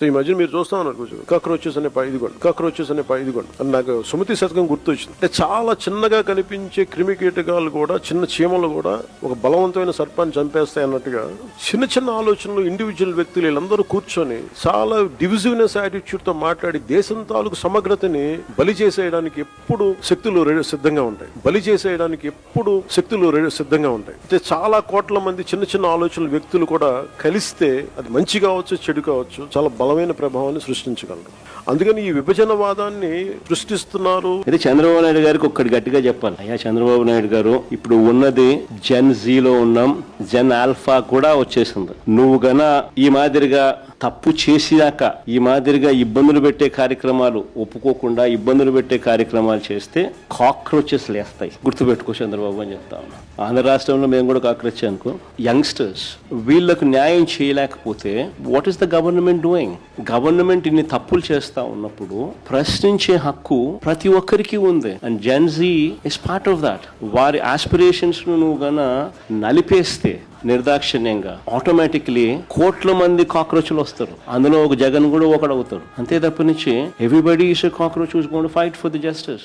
So ఈ మధ్య మీరు చూస్తా ఉన్నారు కొంచెం కాక్రోచెస్ అనే ఇదిగోండి అని నాకు సుమతి శతకం గుర్తొచ్చింది. అంటే చాలా చిన్నగా కనిపించే క్రిమి కీటకాలు కూడా, చిన్న చీమలు కూడా ఒక బలవంతమైన సర్పాన్ని చంపేస్తాయి అన్నట్టుగా చిన్న చిన్న ఆలోచనలు ఇండివిజువల్ వ్యక్తులు వీళ్ళందరూ కూర్చొని చాలా డివిజివ్నెస్ యాటిట్యూడ్ తో మాట్లాడి దేశం తాలూకు సమగ్రతని బలి చేసేయడానికి ఎప్పుడు శక్తులు సిద్ధంగా ఉంటాయి. అంటే చాలా కోట్ల మంది చిన్న చిన్న ఆలోచనల వ్యక్తులు కూడా కలిస్తే అది మంచి కావచ్చు, చెడు కావచ్చు, చాలా బలమైన ప్రభావాన్ని సృష్టించగలరు. అందుకని ఈ విభజనవాదాన్ని సృష్టిస్తున్నారు. అయితే చంద్రబాబు నాయుడు గారికి ఒక్కటి గట్టిగా చెప్పాలి. అయ్యా చంద్రబాబు నాయుడు గారు, ఇప్పుడు ఉన్నది జెన్ జీలో ఉన్నాం, జెన్ ఆల్ఫా కూడా వచ్చేసింది. నువ్వు గన ఈ మాదిరిగా తప్పు చేసినాక ఈ మాదిరిగా ఇబ్బందులు పెట్టే కార్యక్రమాలు ఒప్పుకోకుండా ఇబ్బందులు పెట్టే కార్యక్రమాలు చేస్తే కాక్రోచెస్ లేస్తాయి. గుర్తుపెట్టుకో చంద్రబాబు అని చెప్తా ఉన్నా. ఆంధ్ర రాష్ట్రంలో మేము కూడా కాక్రోచ్ అనుకో. యంగ్స్టర్స్ వీళ్ళకు న్యాయం చేయలేకపోతే what is the government doing? Government ఇన్ని తప్పులు చేస్తా ఉన్నప్పుడు ప్రశ్నించే హక్కు ప్రతి ఒక్కరికి ఉంది. And Gen Z is part of that. వారి ఆస్పిరేషన్స్ ను నువ్వు గన నలిపేస్తే నిర్దాక్షిణ్యంగా ఆటోమేటిక్లీ కోట్ల మంది కాక్రోచ్లు వస్తారు. అందులో ఒక జగన్ కూడా ఒకడవుతాడు. అంతే తప్ప నుంచి everybody is a cockroach who's going to fight for the justice.